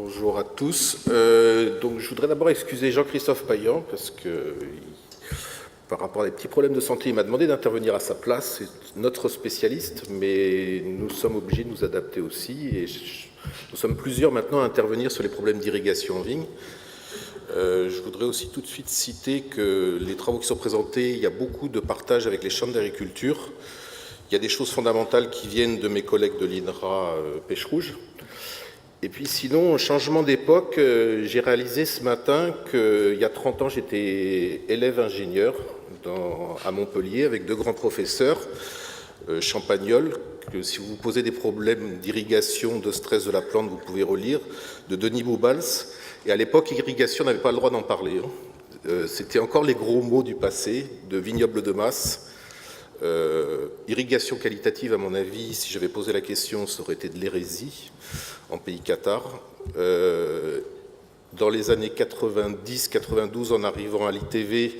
Bonjour à tous. Donc, je voudrais d'abord excuser Jean-Christophe Payan parce que, par rapport à des petits problèmes de santé, il m'a demandé d'intervenir à sa place. C'est notre spécialiste, mais nous sommes obligés de nous adapter aussi. Et nous sommes plusieurs maintenant à intervenir sur les problèmes d'irrigation en vigne. Je voudrais aussi tout de suite citer que les travaux qui sont présentés, il y a beaucoup de partage avec les chambres d'agriculture. Il y a des choses fondamentales qui viennent de mes collègues de l'INRA Pêche Rouge. Et puis sinon, changement d'époque, j'ai réalisé ce matin qu'il y a 30 ans, j'étais élève ingénieur à Montpellier avec deux grands professeurs, Champagnol, que si vous vous posez des problèmes d'irrigation, de stress de la plante, vous pouvez relire, de Denis Boubals. Et à l'époque, irrigation n'avait pas le droit d'en parler. C'était encore les gros mots du passé, de vignoble de masse. Irrigation qualitative, à mon avis, si j'avais posé la question, ça aurait été de l'hérésie en pays cathare. Dans les années 90-92, en arrivant à l'ITV,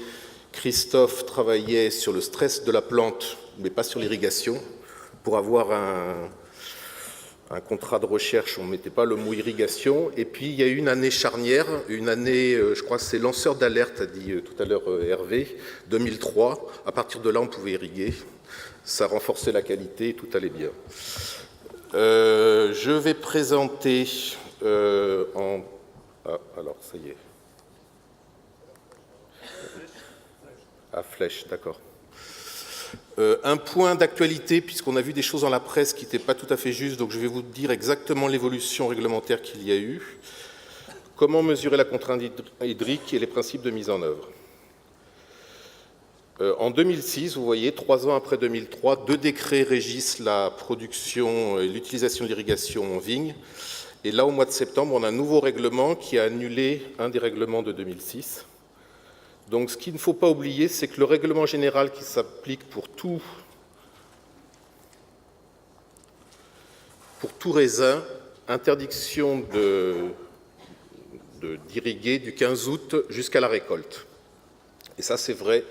Christophe travaillait sur le stress de la plante, mais pas sur l'irrigation. Pour avoir un contrat de recherche, on ne mettait pas le mot irrigation. Et puis, il y a eu une année charnière, une année, je crois que c'est lanceur d'alerte, a dit tout à l'heure Hervé, 2003. À partir de là, on pouvait irriguer. Ça renforçait la qualité, tout allait bien. Je vais présenter alors, ça y est. À flèche, d'accord. Un point d'actualité, puisqu'on a vu des choses dans la presse qui n'étaient pas tout à fait justes, donc je vais vous dire exactement l'évolution réglementaire qu'il y a eu. Comment mesurer la contrainte hydrique et les principes de mise en œuvre. En 2006, vous voyez, 3 ans après 2003, 2 décrets régissent la production et l'utilisation de l'irrigation en vigne. Et là, au mois de septembre, on a un nouveau règlement qui a annulé un des règlements de 2006. Donc, ce qu'il ne faut pas oublier, c'est que le règlement général qui s'applique pour tout raisin, interdiction d'irriguer du 15 août jusqu'à la récolte. Et ça, c'est vrai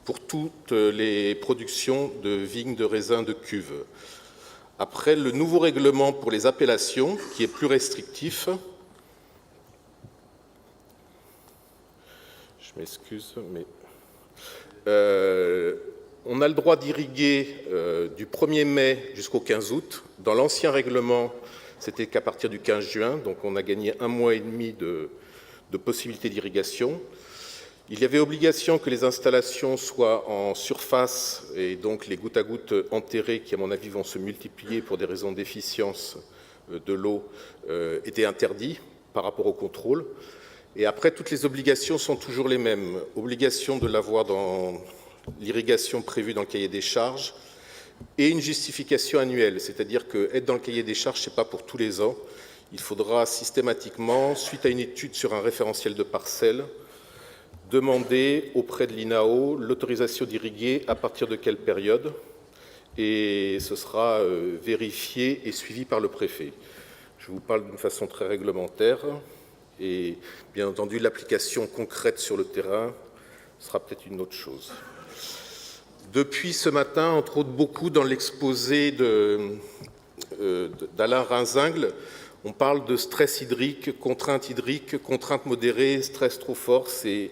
pour toutes les productions de vignes, de raisins, de cuves. Après, le nouveau règlement pour les appellations, qui est plus restrictif. Je m'excuse, mais on a le droit d'irriguer du 1er mai jusqu'au 15 août. Dans l'ancien règlement, c'était qu'à partir du 15 juin, donc on a gagné 1 mois et demi de possibilités d'irrigation. Il y avait obligation que les installations soient en surface et donc les gouttes à gouttes enterrées, qui à mon avis vont se multiplier pour des raisons d'efficience de l'eau, étaient interdits par rapport au contrôle. Et après, toutes les obligations sont toujours les mêmes. Obligation de l'avoir dans l'irrigation prévue dans le cahier des charges et une justification annuelle, c'est-à-dire qu'être dans le cahier des charges, ce n'est pas pour tous les ans. Il faudra systématiquement, suite à une étude sur un référentiel de parcelles, demander auprès de l'INAO l'autorisation d'irriguer à partir de quelle période, et ce sera vérifié et suivi par le préfet. Je vous parle d'une façon très réglementaire, et bien entendu l'application concrète sur le terrain sera peut-être une autre chose. Depuis ce matin, entre autres beaucoup dans l'exposé d'Alain Rinzingle, on parle de stress hydrique, contrainte modérée, stress trop fort. C'est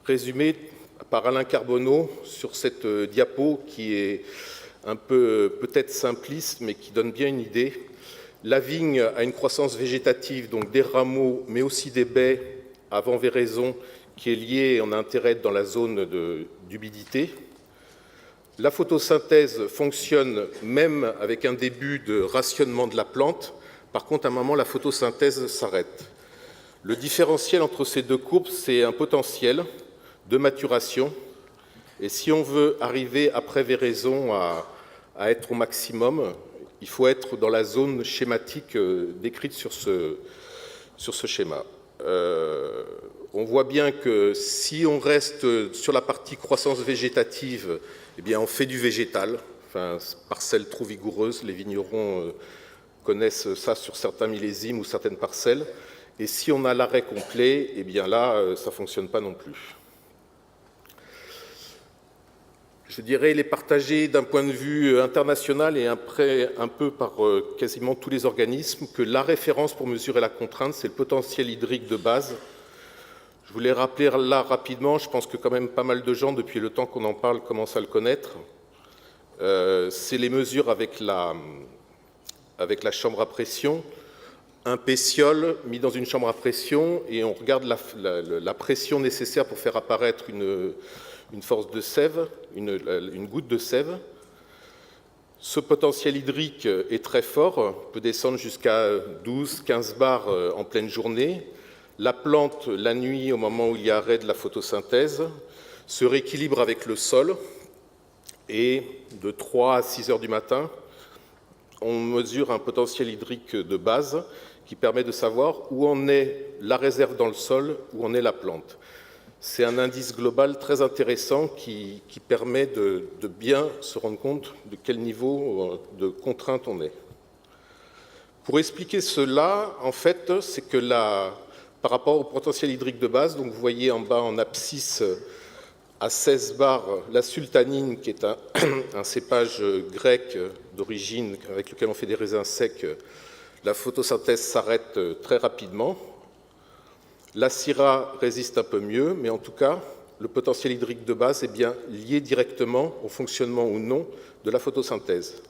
résumé par Alain Carbonneau sur cette diapo qui est un peu peut-être simpliste, mais qui donne bien une idée. La vigne a une croissance végétative, donc des rameaux, mais aussi des baies avant véraison, qui est liée en intérêt dans la zone d'humidité. La photosynthèse fonctionne même avec un début de rationnement de la plante. Par contre, à un moment, la photosynthèse s'arrête. Le différentiel entre ces deux courbes, c'est un potentiel de maturation. Et si on veut arriver après véraison à être au maximum, il faut être dans la zone schématique décrite sur ce schéma. On voit bien que si on reste sur la partie croissance végétative, eh bien on fait du végétal. Enfin, parcelle trop vigoureuse, les vignerons connaissent ça sur certains millésimes ou certaines parcelles. Et si on a l'arrêt complet, eh bien là, ça ne fonctionne pas non plus. je dirais, il est partagé d'un point de vue international et après un peu par quasiment tous les organismes que la référence pour mesurer la contrainte, c'est le potentiel hydrique de base. Je voulais rappeler là rapidement, je pense que quand même pas mal de gens, depuis le temps qu'on en parle, commencent à le connaître. C'est les mesures avec la chambre à pression. Un pétiole mis dans une chambre à pression et on regarde la pression nécessaire pour faire apparaître une force de sève, une goutte de sève. Ce potentiel hydrique est très fort, peut descendre jusqu'à 12-15 bars en pleine journée. La plante, la nuit, au moment où il y a arrêt de la photosynthèse, se rééquilibre avec le sol et de 3 à 6 heures du matin, on mesure un potentiel hydrique de base qui permet de savoir où en est la réserve dans le sol, où en est la plante. C'est un indice global très intéressant qui permet de bien se rendre compte de quel niveau de contrainte on est. Pour expliquer cela, en fait, c'est que par rapport au potentiel hydrique de base, donc vous voyez en bas en abscisse à 16 bars la sultanine, qui est un cépage grec d'origine avec lequel on fait des raisins secs. La photosynthèse s'arrête très rapidement. La Syrah résiste un peu mieux, mais en tout cas, le potentiel hydrique de base est bien lié directement au fonctionnement ou non de la photosynthèse.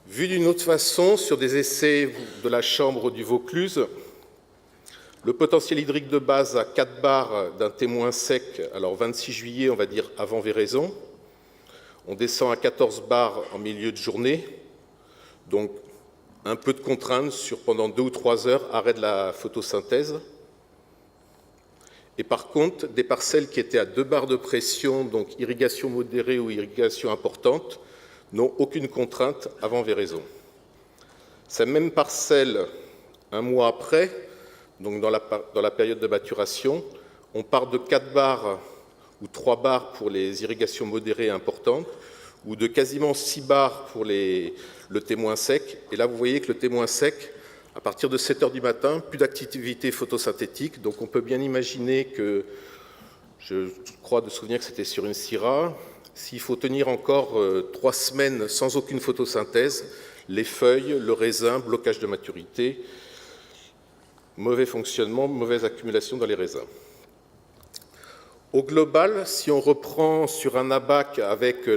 Vu d'une autre façon, sur des essais de la chambre du Vaucluse, le potentiel hydrique de base à 4 bars d'un témoin sec, alors 26 juillet, on va dire avant véraison, on descend à 14 bars en milieu de journée, donc un peu de contrainte sur pendant 2 ou 3 heures, arrêt de la photosynthèse. Et par contre, des parcelles qui étaient à 2 bars de pression, donc irrigation modérée ou irrigation importante, n'ont aucune contrainte avant véraison. Ces mêmes parcelles, un mois après, donc dans la période de maturation, on part de 4 bars ou 3 bars pour les irrigations modérées importantes, ou de quasiment 6 bars pour le témoin sec. Et là, vous voyez que le témoin sec, à partir de 7 heures du matin, plus d'activité photosynthétique. Donc on peut bien imaginer que, je crois de souvenir que c'était sur une Syrah, s'il faut tenir encore 3 semaines sans aucune photosynthèse, les feuilles, le raisin, blocage de maturité, mauvais fonctionnement, mauvaise accumulation dans les raisins. Au global, si on reprend sur un abac avec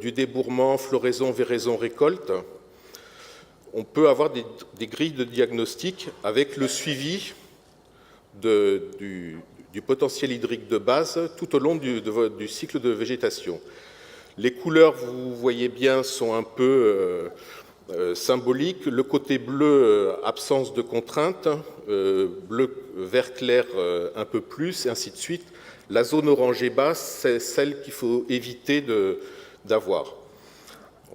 du débourrement, floraison, véraison, récolte, on peut avoir des grilles de diagnostic avec le suivi du potentiel hydrique de base tout au long du cycle de végétation. Les couleurs, vous voyez bien, sont un peu symbolique. Le côté bleu, absence de contrainte, bleu, vert clair un peu plus, et ainsi de suite. La zone orangée basse, c'est celle qu'il faut éviter d'avoir.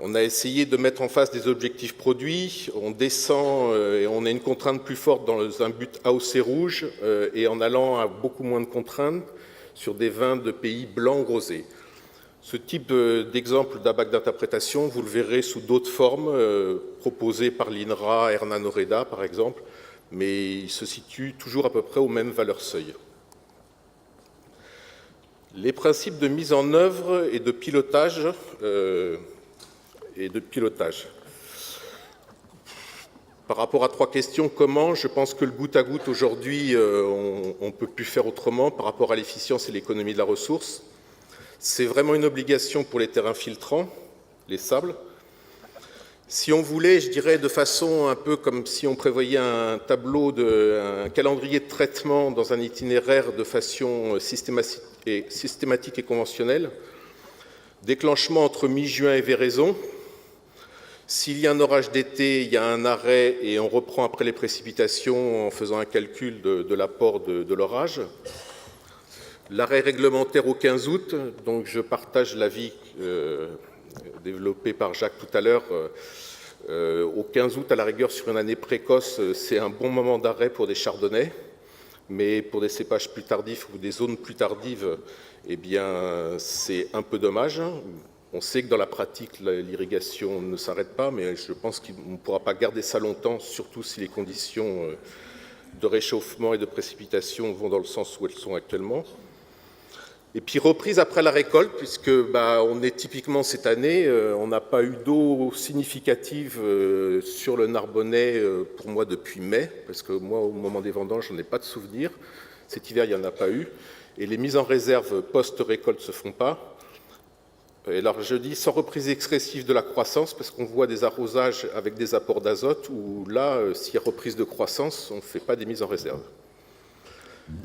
On a essayé de mettre en face des objectifs produits, on descend et on a une contrainte plus forte dans un but AOC rouge et en allant à beaucoup moins de contraintes sur des vins de pays blancs rosés. Ce type d'exemple d'abac d'interprétation, vous le verrez sous d'autres formes proposées par l'INRA, Hernan Oreda par exemple, mais il se situe toujours à peu près aux mêmes valeurs seuil. Les principes de mise en œuvre et de pilotage. Par rapport à 3 questions, comment? Je pense que le goutte à goutte aujourd'hui, on ne peut plus faire autrement par rapport à l'efficience et l'économie de la ressource. C'est vraiment une obligation pour les terrains filtrants, les sables. Si on voulait, je dirais de façon un peu comme si on prévoyait un tableau, un calendrier de traitement dans un itinéraire de façon systématique et conventionnelle, déclenchement entre mi-juin et véraison. S'il y a un orage d'été, il y a un arrêt et on reprend après les précipitations en faisant un calcul de l'apport de l'orage. L'arrêt réglementaire au 15 août, donc je partage l'avis développé par Jacques tout à l'heure. Au 15 août, à la rigueur, sur une année précoce, c'est un bon moment d'arrêt pour des chardonnays, mais pour des cépages plus tardifs ou des zones plus tardives, eh bien, c'est un peu dommage. On sait que dans la pratique, l'irrigation ne s'arrête pas, mais je pense qu'on ne pourra pas garder ça longtemps, surtout si les conditions de réchauffement et de précipitation vont dans le sens où elles sont actuellement. Et puis reprise après la récolte, puisque on est typiquement cette année, on n'a pas eu d'eau significative sur le Narbonnais pour moi depuis mai, parce que moi au moment des vendanges, je n'en ai pas de souvenir. Cet hiver, il n'y en a pas eu. Et les mises en réserve post-récolte ne se font pas. Et alors je dis sans reprise excessive de la croissance, parce qu'on voit des arrosages avec des apports d'azote, où là, s'il y a reprise de croissance, on ne fait pas des mises en réserve.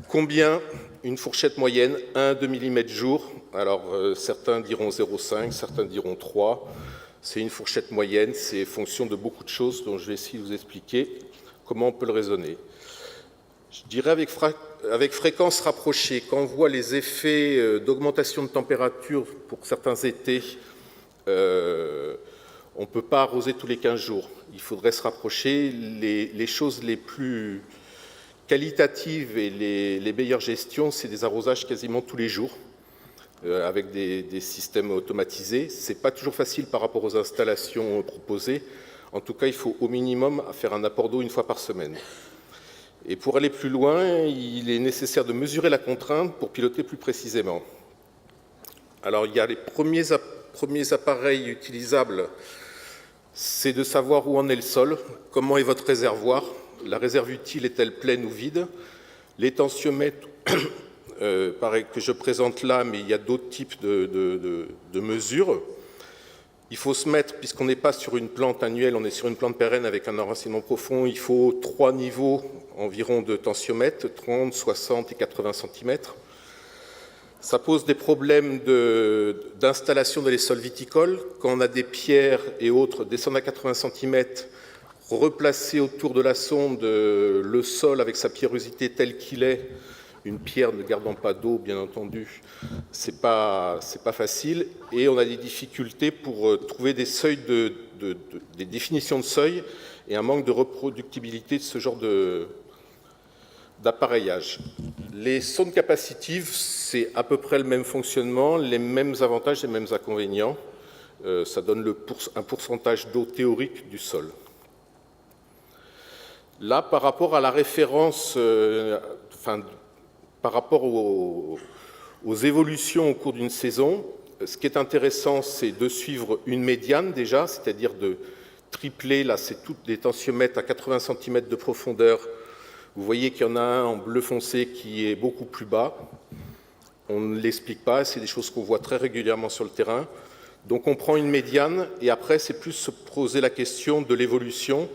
Combien? Une fourchette moyenne, 1-2 mm jour. Alors certains diront 0,5, certains diront 3. C'est une fourchette moyenne, c'est fonction de beaucoup de choses dont je vais essayer de vous expliquer comment on peut le raisonner. Je dirais avec fréquence rapprochée, quand on voit les effets d'augmentation de température pour certains étés, on ne peut pas arroser tous les 15 jours. Il faudrait se rapprocher. Les choses les plus qualitatives et les meilleures gestions, c'est des arrosages quasiment tous les jours, avec des systèmes automatisés. Ce n'est pas toujours facile par rapport aux installations proposées. En tout cas, il faut au minimum faire un apport d'eau une fois par semaine. Et pour aller plus loin, il est nécessaire de mesurer la contrainte pour piloter plus précisément. Alors, il y a les premiers appareils utilisables, c'est de savoir où en est le sol, comment est votre réservoir, la réserve utile est-elle pleine ou vide. Les tensiomètres, pareil, que je présente là, mais il y a d'autres types de mesures. Il faut se mettre, puisqu'on n'est pas sur une plante annuelle, on est sur une plante pérenne avec un enracinement profond, il faut 3 niveaux environ de tensiomètres, 30, 60 et 80 cm. Ça pose des problèmes d'installation dans les sols viticoles. Quand on a des pierres et autres, descendre à 80 cm, replacer autour de la sonde le sol avec sa pierrosité telle qu'il est, une pierre ne gardant pas d'eau, bien entendu, c'est pas facile. Et on a des difficultés pour trouver des seuils des définitions de seuil et un manque de reproductibilité de ce genre d'appareillage. Les sondes capacitives, c'est à peu près le même fonctionnement, les mêmes avantages et les mêmes inconvénients. Ça donne un pourcentage d'eau théorique du sol. Là, par rapport à la référence, par rapport aux évolutions au cours d'une saison, ce qui est intéressant, c'est de suivre une médiane déjà, c'est-à-dire de tripler, là c'est toutes des tensiomètres à 80 cm de profondeur. Vous voyez qu'il y en a un en bleu foncé qui est beaucoup plus bas. On ne l'explique pas, c'est des choses qu'on voit très régulièrement sur le terrain. Donc on prend une médiane et après c'est plus se poser la question de l'évolution.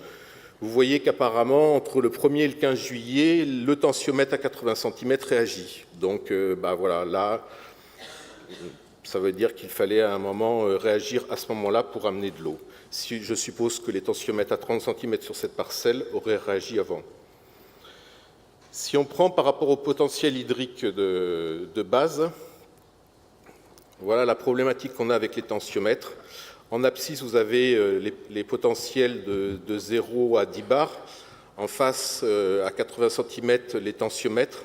Vous voyez qu'apparemment, entre le 1er et le 15 juillet, le tensiomètre à 80 cm réagit. Donc voilà, là, ça veut dire qu'il fallait à un moment réagir à ce moment-là pour amener de l'eau. Je suppose que les tensiomètres à 30 cm sur cette parcelle auraient réagi avant. Si on prend par rapport au potentiel hydrique de base, voilà la problématique qu'on a avec les tensiomètres. En abscisse, vous avez les potentiels de 0 à 10 bars. En face, à 80 cm, les tensiomètres.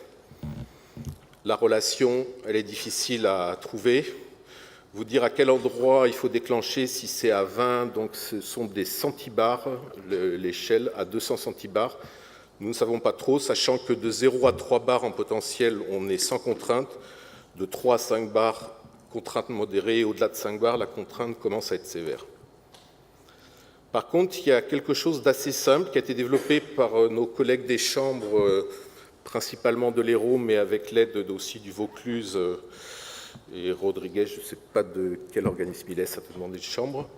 La relation, elle est difficile à trouver. Vous dire à quel endroit il faut déclencher, si c'est à 20, donc ce sont des centibars, l'échelle à 200 centibars. Nous ne savons pas trop, sachant que de 0 à 3 bars en potentiel, on est sans contrainte. De 3 à 5 bars, contrainte modérée, au-delà de 5 bars, la contrainte commence à être sévère. Par contre, il y a quelque chose d'assez simple qui a été développé par nos collègues des chambres, principalement de l'Hérault, mais avec l'aide aussi du Vaucluse et Rodriguez, je ne sais pas de quel organisme il est, certainement des chambres.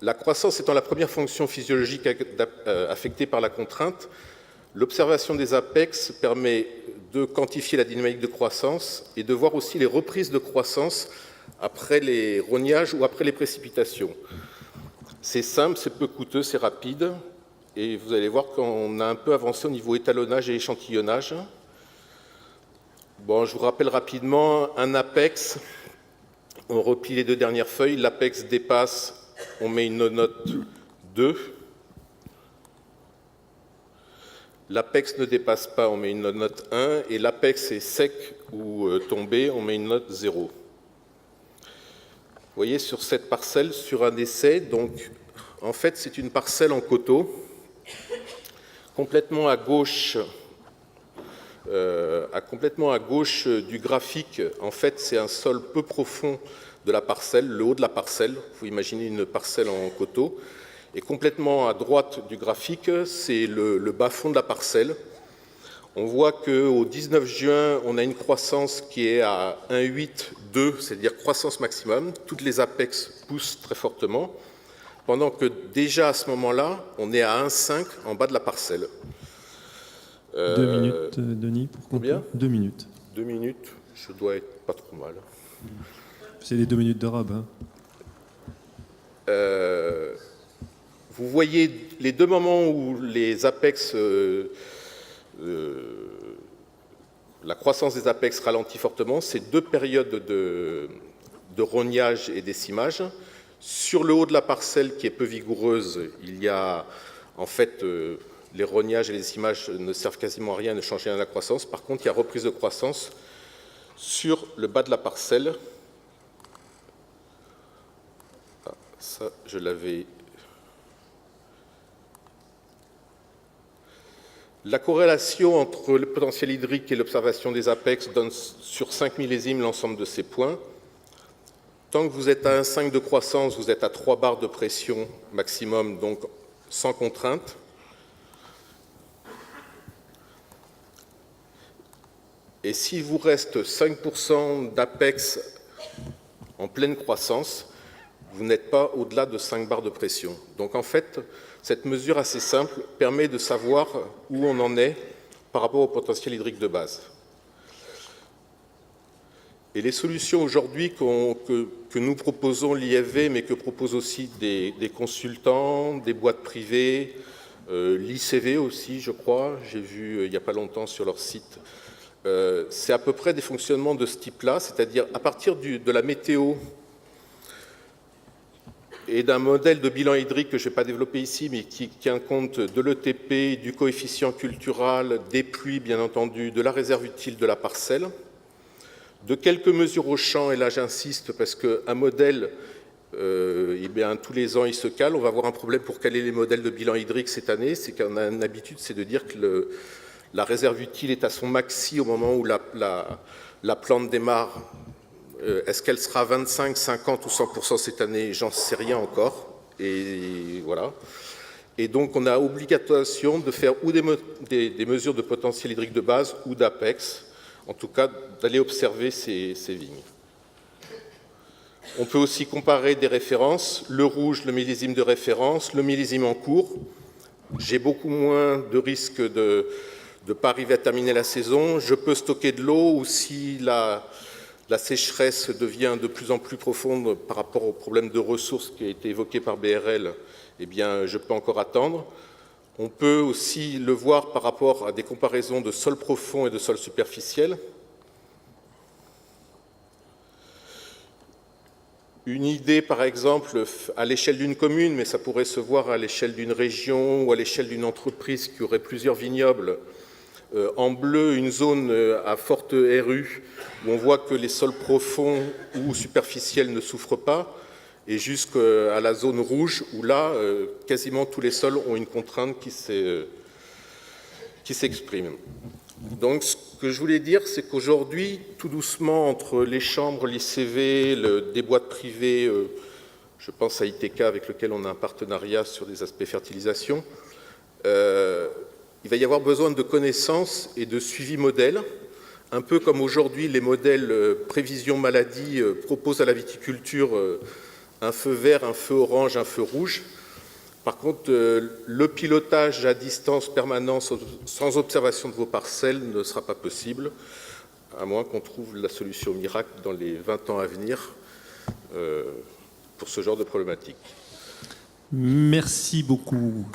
La croissance étant la première fonction physiologique affectée par la contrainte, l'observation des apex permet de quantifier la dynamique de croissance et de voir aussi les reprises de croissance après les rognages ou après les précipitations. C'est simple, c'est peu coûteux, c'est rapide, et vous allez voir qu'on a un peu avancé au niveau étalonnage et échantillonnage. Bon, je vous rappelle rapidement, un apex, on replie les 2 dernières feuilles, l'apex dépasse, on met une note 2. L'apex ne dépasse pas, on met une note 1, et l'apex est sec ou tombé, on met une note 0. Vous voyez, sur cette parcelle, sur un essai, donc en fait c'est une parcelle en coteaux. Complètement à gauche, Complètement à gauche du graphique, en fait, c'est un sol peu profond de la parcelle, le haut de la parcelle. Vous imaginez une parcelle en coteau. Et complètement à droite du graphique, c'est le bas-fond de la parcelle. On voit qu'au 19 juin, on a une croissance qui est à 1,8, 2, c'est-à-dire croissance maximum. Toutes les apex poussent très fortement, pendant que déjà à ce moment-là, on est à 1,5 en bas de la parcelle. 2 minutes, Denis, pour conclure. 2 minutes. 2 minutes, je dois être pas trop mal. C'est les 2 minutes de Rab. Hein. Vous voyez les deux moments où les apex, la croissance des apex ralentit fortement, c'est 2 périodes de rognage et d'essimage. Sur le haut de la parcelle qui est peu vigoureuse, il y a en fait les rognages et les images ne servent quasiment à rien, ne changent rien à la croissance. Par contre, il y a reprise de croissance sur le bas de la parcelle. Ah, ça, je l'avais. La corrélation entre le potentiel hydrique et l'observation des apex donne sur 5 millésimes l'ensemble de ces points. Tant que vous êtes à 1,5 de croissance, vous êtes à 3 bars de pression maximum, donc sans contrainte. Et s'il vous reste 5% d'apex en pleine croissance, vous n'êtes pas au-delà de 5 bars de pression. Donc en fait, cette mesure assez simple permet de savoir où on en est par rapport au potentiel hydrique de base. Et les solutions aujourd'hui que nous proposons, l'IFV, mais que proposent aussi des consultants, des boîtes privées, l'ICV aussi, je crois, j'ai vu il n'y a pas longtemps sur leur site, c'est à peu près des fonctionnements de ce type-là, c'est-à-dire à partir de la météo et d'un modèle de bilan hydrique que je ne vais pas développer ici, mais qui tient compte de l'ETP, du coefficient cultural, des pluies, bien entendu, de la réserve utile de la parcelle, de quelques mesures au champ, et là j'insiste parce qu'un modèle, eh bien, tous les ans il se cale, on va avoir un problème pour caler les modèles de bilan hydrique cette année, c'est qu'on a une habitude, c'est de dire que la réserve utile est à son maxi au moment où la plante démarre. Est-ce qu'elle sera 25, 50 ou 100% cette année? J'en sais rien encore. Et voilà. Et donc, on a obligation de faire ou des mesures de potentiel hydrique de base ou d'APEX, en tout cas d'aller observer ces vignes. On peut aussi comparer des références, le rouge, le millésime de référence, le millésime en cours. J'ai beaucoup moins de risques de ne pas arriver à terminer la saison. Je peux stocker de l'eau ou si la sécheresse devient de plus en plus profonde par rapport au problème de ressources qui a été évoqué par BRL, eh bien, je peux encore attendre. On peut aussi le voir par rapport à des comparaisons de sol profond et de sol superficiel. Une idée, par exemple, à l'échelle d'une commune, mais ça pourrait se voir à l'échelle d'une région ou à l'échelle d'une entreprise qui aurait plusieurs vignobles. En bleu, une zone à forte RU, où on voit que les sols profonds ou superficiels ne souffrent pas, et jusqu'à la zone rouge, où là, quasiment tous les sols ont une contrainte qui s'exprime. Donc, ce que je voulais dire, c'est qu'aujourd'hui, tout doucement, entre les chambres, l'ICV, des boîtes privées, je pense à ITK avec lequel on a un partenariat sur des aspects fertilisation, il va y avoir besoin de connaissances et de suivi modèle, un peu comme aujourd'hui les modèles prévision maladie proposent à la viticulture un feu vert, un feu orange, un feu rouge. Par contre, le pilotage à distance permanente sans observation de vos parcelles ne sera pas possible, à moins qu'on trouve la solution miracle dans les 20 ans à venir pour ce genre de problématique. Merci beaucoup.